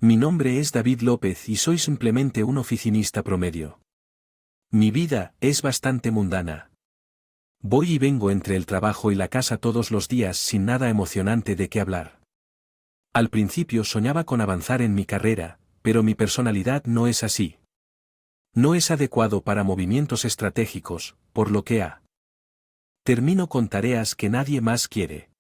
Mi nombre es David López y soy simplemente un oficinista promedio. Mi vida es bastante mundana. Voy y vengo entre el trabajo y la casa todos los días sin nada emocionante de qué hablar. Al principio soñaba con avanzar en mi carrera, pero mi personalidad no es así. No es adecuado para movimientos estratégicos, por lo que termino con tareas que nadie más quiere.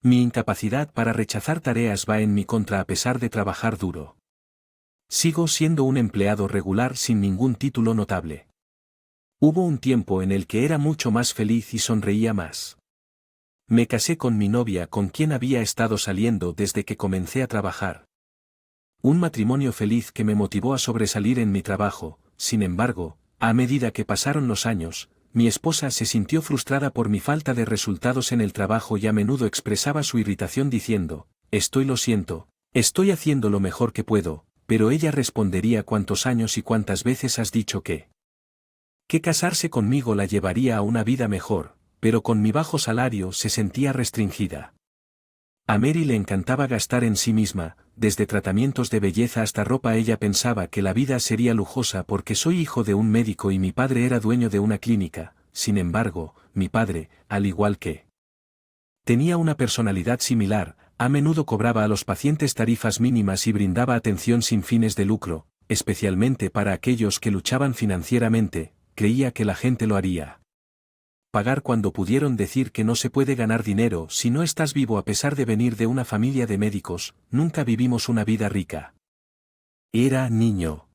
Mi incapacidad para rechazar tareas va en mi contra a pesar de trabajar duro. Sigo siendo un empleado regular sin ningún título notable. Hubo un tiempo en el que era mucho más feliz y sonreía más. Me casé con mi novia con quien había estado saliendo desde que comencé a trabajar. Un matrimonio feliz que me motivó a sobresalir en mi trabajo. Sin embargo, a medida que pasaron los años, mi esposa se sintió frustrada por mi falta de resultados en el trabajo y a menudo expresaba su irritación diciendo, lo siento, estoy haciendo lo mejor que puedo, pero ella respondería ¿cuántos años y cuántas veces has dicho que casarse conmigo la llevaría a una vida mejor, pero con mi bajo salario se sentía restringida? A Mary le encantaba gastar en sí misma, desde tratamientos de belleza hasta ropa. Ella pensaba que la vida sería lujosa porque soy hijo de un médico y mi padre era dueño de una clínica. Sin embargo, mi padre, al igual que tenía una personalidad similar, a menudo cobraba a los pacientes tarifas mínimas y brindaba atención sin fines de lucro, especialmente para aquellos que luchaban financieramente. Creía que la gente lo haría pagar cuando pudieron decir que no se puede ganar dinero si no estás vivo. A pesar de venir de una familia de médicos, nunca vivimos una vida rica. Era niño.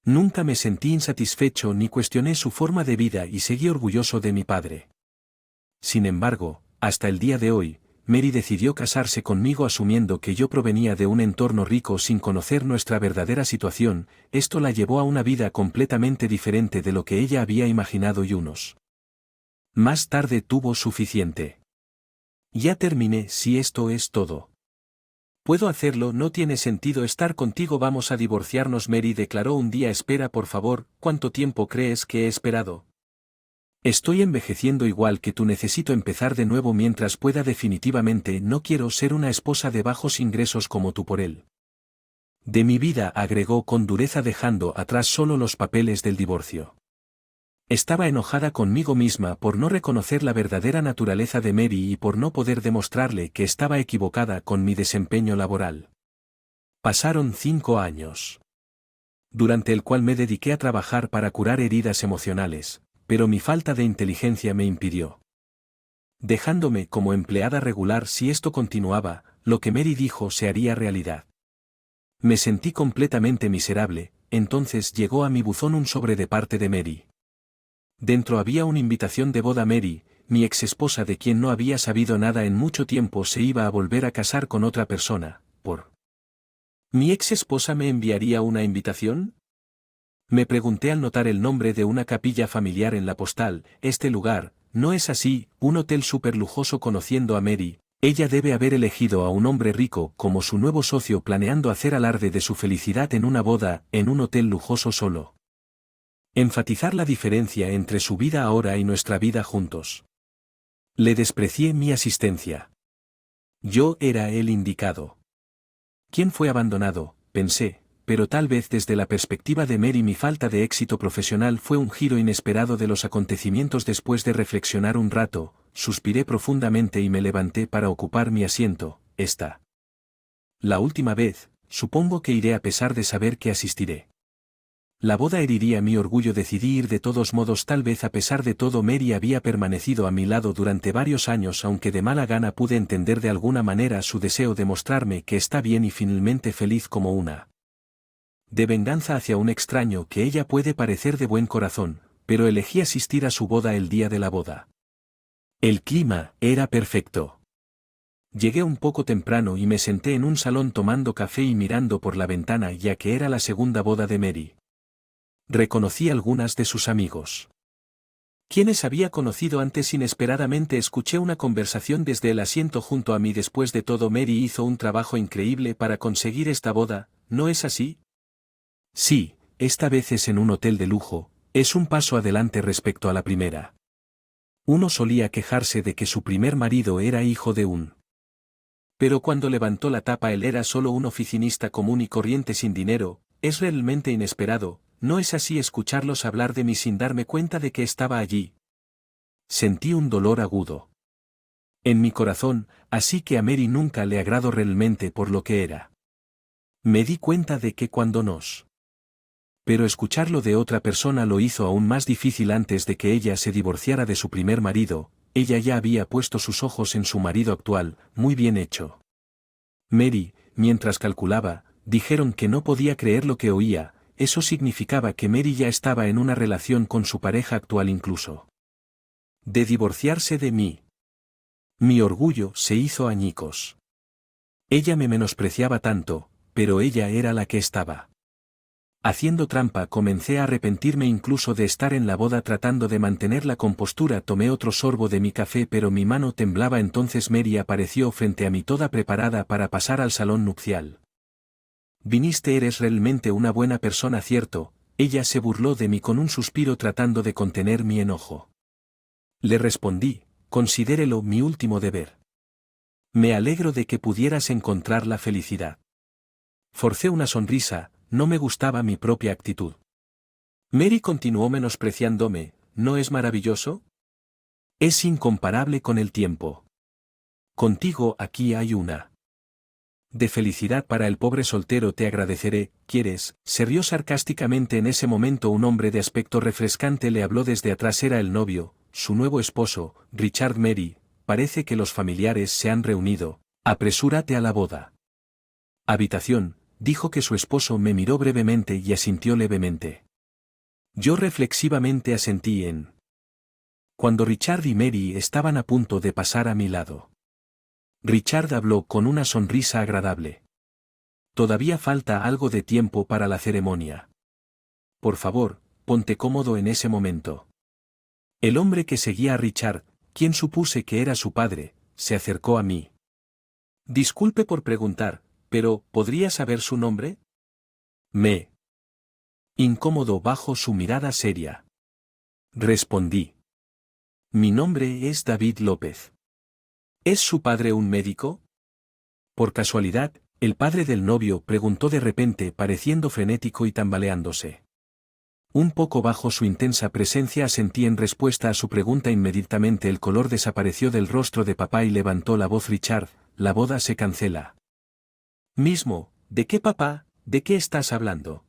Nunca me sentí insatisfecho ni cuestioné su forma de vida y seguí orgulloso de mi padre. Sin embargo, hasta el día de hoy, Mary decidió casarse conmigo asumiendo que yo provenía de un entorno rico sin conocer nuestra verdadera situación. Esto la llevó a una vida completamente diferente de lo que ella había imaginado y unos más tarde tuvo suficiente. Ya terminé. Si esto es todo. Puedo hacerlo. No tiene sentido estar contigo. Vamos a divorciarnos. Mary declaró un día. Espera, por favor, ¿cuánto tiempo crees que he esperado? Estoy envejeciendo igual que tú. Necesito empezar de nuevo mientras pueda. Definitivamente no quiero ser una esposa de bajos ingresos como tú por él. De mi vida, agregó con dureza dejando atrás solo los papeles del divorcio. Estaba enojada conmigo misma por no reconocer la verdadera naturaleza de Mary y por no poder demostrarle que estaba equivocada con mi desempeño laboral. Pasaron 5 años, durante el cual me dediqué a trabajar para curar heridas emocionales, pero mi falta de inteligencia me impidió. Dejándome como empleada regular. Si esto continuaba, lo que Mary dijo se haría realidad. Me sentí completamente miserable. Entonces llegó a mi buzón un sobre de parte de Mary. Dentro había una invitación de boda. Mary, mi ex esposa de quien no había sabido nada en mucho tiempo, se iba a volver a casar con otra persona. ¿Mi ex esposa me enviaría una invitación? Me pregunté al notar el nombre de una capilla familiar en la postal. Este lugar, no es así, un hotel súper lujoso. Conociendo a Mary, ella debe haber elegido a un hombre rico como su nuevo socio, planeando hacer alarde de su felicidad en una boda, en un hotel lujoso solo. Enfatizar la diferencia entre su vida ahora y nuestra vida juntos. Le desprecié mi asistencia. Yo era el indicado. ¿Quién fue abandonado?, pensé, pero tal vez desde la perspectiva de Mary mi falta de éxito profesional fue un giro inesperado de los acontecimientos. Después de reflexionar un rato, suspiré profundamente y me levanté para ocupar mi asiento. La última vez, supongo que iré a pesar de saber que asistiré. La boda heriría mi orgullo. Decidí ir de todos modos. Tal vez a pesar de todo Mary había permanecido a mi lado durante varios años, aunque de mala gana pude entender de alguna manera su deseo de mostrarme que está bien y finalmente feliz, como una de venganza hacia un extraño que ella puede parecer de buen corazón, pero elegí asistir a su boda el día de la boda. El clima era perfecto. Llegué un poco temprano y me senté en un salón tomando café y mirando por la ventana, ya que era la segunda boda de Mary. Reconocí algunas de sus amigos, quienes había conocido antes. Inesperadamente escuché una conversación desde el asiento junto a mí. Después de todo, Mary hizo un trabajo increíble para conseguir esta boda, ¿no es así? Sí, esta vez es en un hotel de lujo. Es un paso adelante respecto a la primera. Uno solía quejarse de que su primer marido era hijo de un Pero cuando levantó la tapa él era solo un oficinista común y corriente sin dinero. Es realmente inesperado, ¿no es así escucharlos hablar de mí sin darme cuenta de que estaba allí? Sentí un dolor agudo en mi corazón, así que a Mary nunca le agradó realmente por lo que era. Me di cuenta de que cuando nos... Pero escucharlo de otra persona lo hizo aún más difícil. Antes de que ella se divorciara de su primer marido, ella ya había puesto sus ojos en su marido actual, muy bien hecho. Mary, mientras calculaba, dijeron que no podía creer lo que oía. Eso significaba que Mary ya estaba en una relación con su pareja actual incluso. De divorciarse de mí. Mi orgullo se hizo añicos. Ella me menospreciaba tanto, pero ella era la que estaba haciendo trampa. Comencé a arrepentirme incluso de estar en la boda. Tratando de mantener la compostura tomé otro sorbo de mi café, pero mi mano temblaba. Entonces Mary apareció frente a mí toda preparada para pasar al salón nupcial. Viniste, eres realmente una buena persona, ¿cierto? Ella se burló de mí con un suspiro tratando de contener mi enojo. Le respondí, considérelo mi último deber. Me alegro de que pudieras encontrar la felicidad. Forcé una sonrisa, no me gustaba mi propia actitud. Mary continuó menospreciándome, ¿no es maravilloso? Es incomparable con el tiempo. Contigo aquí hay una de felicidad para el pobre soltero. Te agradeceré, ¿quieres? Se rió sarcásticamente. En ese momento un hombre de aspecto refrescante le habló desde atrás. Era el novio, su nuevo esposo, Richard. Mary, parece que los familiares se han reunido, apresúrate a la boda. Habitación, dijo que su esposo. Me miró brevemente y asintió levemente. Yo reflexivamente asentí en cuando Richard y Mary estaban a punto de pasar a mi lado. Richard habló con una sonrisa agradable. Todavía falta algo de tiempo para la ceremonia. Por favor, ponte cómodo en ese momento. El hombre que seguía a Richard, quien supuse que era su padre, se acercó a mí. Disculpe por preguntar, pero ¿podría saber su nombre? Me incómodo bajo su mirada seria. Respondí. Mi nombre es David López. ¿Es su padre un médico? Por casualidad, el padre del novio preguntó de repente, pareciendo frenético y tambaleándose. Un poco bajo su intensa presencia asentí en respuesta a su pregunta. Inmediatamente el color desapareció del rostro de papá y levantó la voz. Richard, la boda se cancela. Mismo, ¿de qué, papá? ¿De qué estás hablando?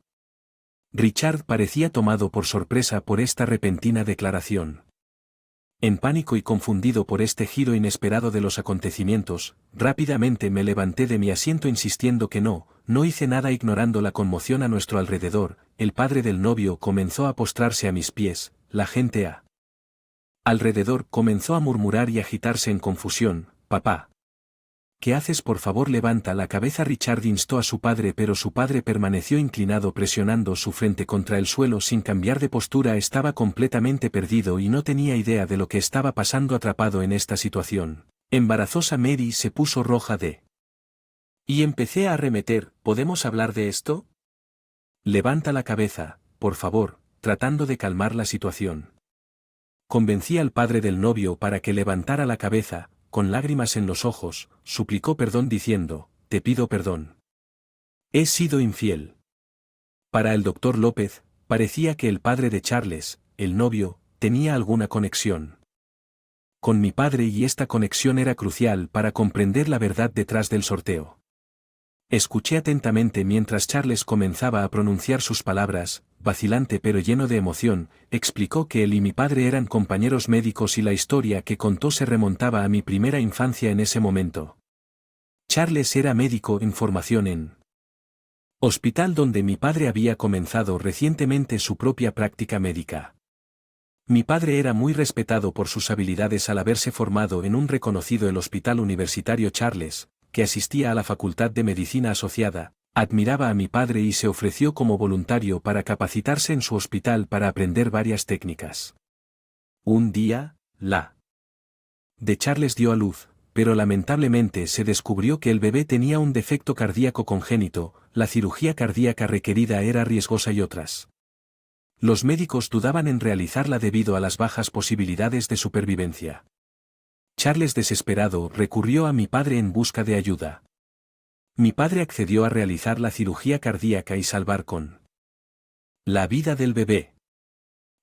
Richard parecía tomado por sorpresa por esta repentina declaración. En pánico y confundido por este giro inesperado de los acontecimientos, rápidamente me levanté de mi asiento insistiendo que no hice nada. Ignorando la conmoción a nuestro alrededor, el padre del novio comenzó a postrarse a mis pies. La gente alrededor comenzó a murmurar y agitarse en confusión. Papá. ¿Qué haces? Por favor, levanta la cabeza. Richard instó a su padre, pero su padre permaneció inclinado presionando su frente contra el suelo sin cambiar de postura. Estaba completamente perdido y no tenía idea de lo que estaba pasando. Atrapado en esta situación embarazosa, Mary se puso roja y empecé a arremeter. ¿Podemos hablar de esto? Levanta la cabeza, por favor, tratando de calmar la situación. Convencí al padre del novio para que levantara la cabeza. Con lágrimas en los ojos, suplicó perdón diciendo, te pido perdón. He sido infiel. Para el doctor López, parecía que el padre de Charles, el novio, tenía alguna conexión con mi padre y esta conexión era crucial para comprender la verdad detrás del sorteo. Escuché atentamente mientras Charles comenzaba a pronunciar sus palabras. Vacilante pero lleno de emoción, explicó que él y mi padre eran compañeros médicos y la historia que contó se remontaba a mi primera infancia. En ese momento, Charles era médico en formación en hospital donde mi padre había comenzado recientemente su propia práctica médica. Mi padre era muy respetado por sus habilidades al haberse formado en un reconocido el Hospital Universitario Charles, que asistía a la Facultad de Medicina Asociada. Admiraba a mi padre y se ofreció como voluntario para capacitarse en su hospital para aprender varias técnicas. Un día, la de Charles dio a luz, pero lamentablemente se descubrió que el bebé tenía un defecto cardíaco congénito. La cirugía cardíaca requerida era riesgosa y otras. Los médicos dudaban en realizarla debido a las bajas posibilidades de supervivencia. Charles, desesperado, recurrió a mi padre en busca de ayuda. Mi padre accedió a realizar la cirugía cardíaca y salvar con la vida del bebé.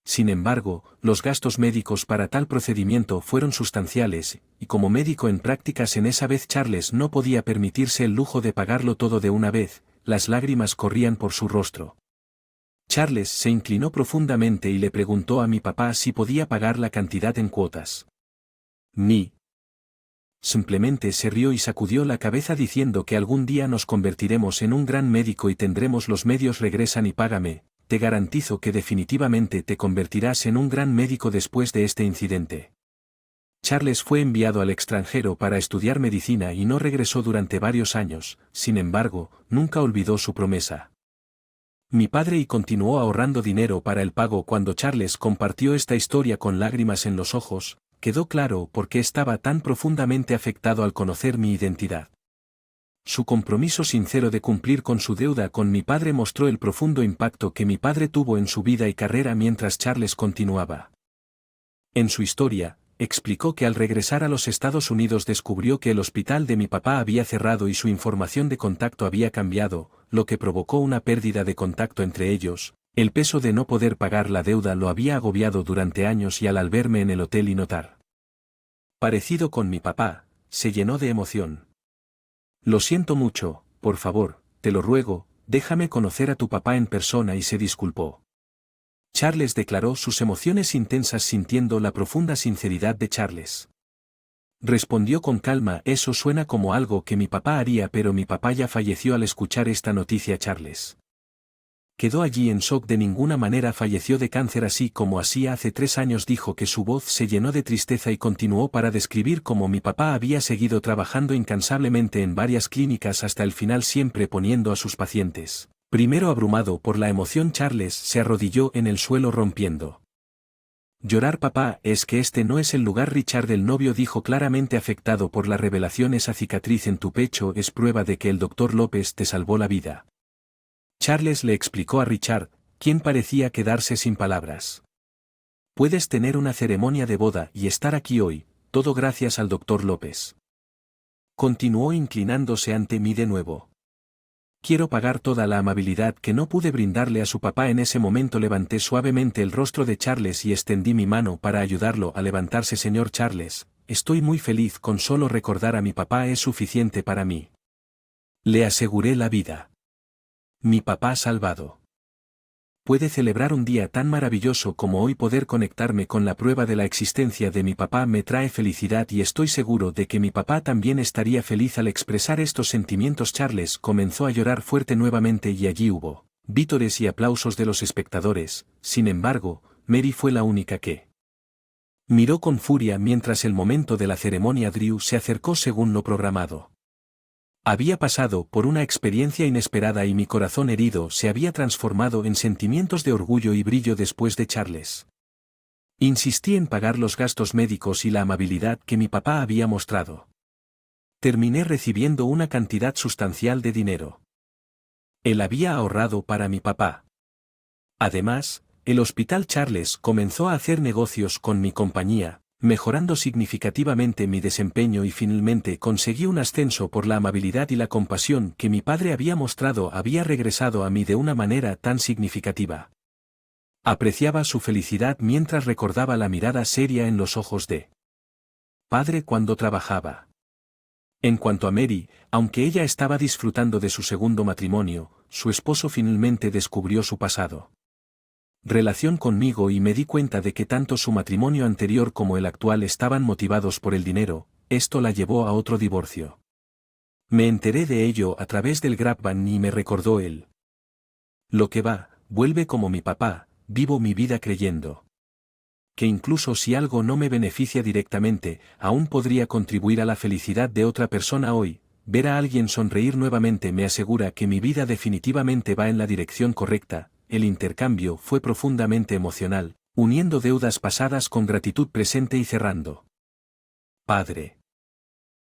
Sin embargo, los gastos médicos para tal procedimiento fueron sustanciales, y como médico en prácticas en esa vez Charles no podía permitirse el lujo de pagarlo todo de una vez. Las lágrimas corrían por su rostro. Charles se inclinó profundamente y le preguntó a mi papá si podía pagar la cantidad en cuotas. Ni. Simplemente se rió y sacudió la cabeza diciendo que algún día nos convertiremos en un gran médico y tendremos los medios. Regresan y págame, te garantizo que definitivamente te convertirás en un gran médico después de este incidente. Charles fue enviado al extranjero para estudiar medicina y no regresó durante varios años. Sin embargo, nunca olvidó su promesa. Mi padre y continuó ahorrando dinero para el pago. Cuando Charles compartió esta historia con lágrimas en los ojos, quedó claro por qué estaba tan profundamente afectado al conocer mi identidad. Su compromiso sincero de cumplir con su deuda con mi padre mostró el profundo impacto que mi padre tuvo en su vida y carrera mientras Charles continuaba. En su historia, explicó que al regresar a los Estados Unidos descubrió que el hospital de mi papá había cerrado y su información de contacto había cambiado, lo que provocó una pérdida de contacto entre ellos. El peso de no poder pagar la deuda lo había agobiado durante años y al verme en el hotel y notar parecido con mi papá, se llenó de emoción. Lo siento mucho, por favor, te lo ruego, déjame conocer a tu papá en persona, y se disculpó. Charles declaró sus emociones intensas sintiendo la profunda sinceridad de Charles. Respondió con calma: eso suena como algo que mi papá haría, pero mi papá ya falleció. Al escuchar esta noticia Charles quedó allí en shock. De ninguna manera falleció de cáncer así como hacía hace 3 años. Dijo que su voz se llenó de tristeza y continuó para describir cómo mi papá había seguido trabajando incansablemente en varias clínicas hasta el final, siempre poniendo a sus pacientes primero. Abrumado por la emoción, Charles se arrodilló en el suelo rompiendo llorar. Papá, es que este no es el lugar. Richard, el novio, dijo claramente afectado por la revelación. Esa cicatriz en tu pecho es prueba de que el doctor López te salvó la vida. Charles le explicó a Richard, quien parecía quedarse sin palabras. Puedes tener una ceremonia de boda y estar aquí hoy, todo gracias al doctor López. Continuó inclinándose ante mí de nuevo. Quiero pagar toda la amabilidad que no pude brindarle a su papá. En ese momento levanté suavemente el rostro de Charles y extendí mi mano para ayudarlo a levantarse. Señor Charles, estoy muy feliz. Con solo recordar a mi papá es suficiente para mí. Le aseguré la vida. Mi papá salvado. Puede celebrar un día tan maravilloso como hoy. Poder conectarme con la prueba de la existencia de mi papá me trae felicidad y estoy seguro de que mi papá también estaría feliz al expresar estos sentimientos. Charles comenzó a llorar fuerte nuevamente y allí hubo vítores y aplausos de los espectadores. Sin embargo, Mary fue la única que miró con furia mientras el momento de la ceremonia. Drew se acercó según lo programado. Había pasado por una experiencia inesperada y mi corazón herido se había transformado en sentimientos de orgullo y brillo después de Charles. Insistí en pagar los gastos médicos y la amabilidad que mi papá había mostrado. Terminé recibiendo una cantidad sustancial de dinero. Él había ahorrado para mi papá. Además, el Hospital Charles comenzó a hacer negocios con mi compañía, mejorando significativamente mi desempeño y finalmente conseguí un ascenso. Por la amabilidad y la compasión que mi padre había mostrado había regresado a mí de una manera tan significativa. Apreciaba su felicidad mientras recordaba la mirada seria en los ojos de padre cuando trabajaba. En cuanto a Mary, aunque ella estaba disfrutando de su segundo matrimonio, su esposo finalmente descubrió su pasado relación conmigo y me di cuenta de que tanto su matrimonio anterior como el actual estaban motivados por el dinero. Esto la llevó a otro divorcio. Me enteré de ello a través del grapevine y me recordó él. Lo que va, vuelve como mi papá. Vivo mi vida creyendo que incluso si algo no me beneficia directamente, aún podría contribuir a la felicidad de otra persona. Hoy, ver a alguien sonreír nuevamente me asegura que mi vida definitivamente va en la dirección correcta. El intercambio fue profundamente emocional, uniendo deudas pasadas con gratitud presente y cerrando. Padre.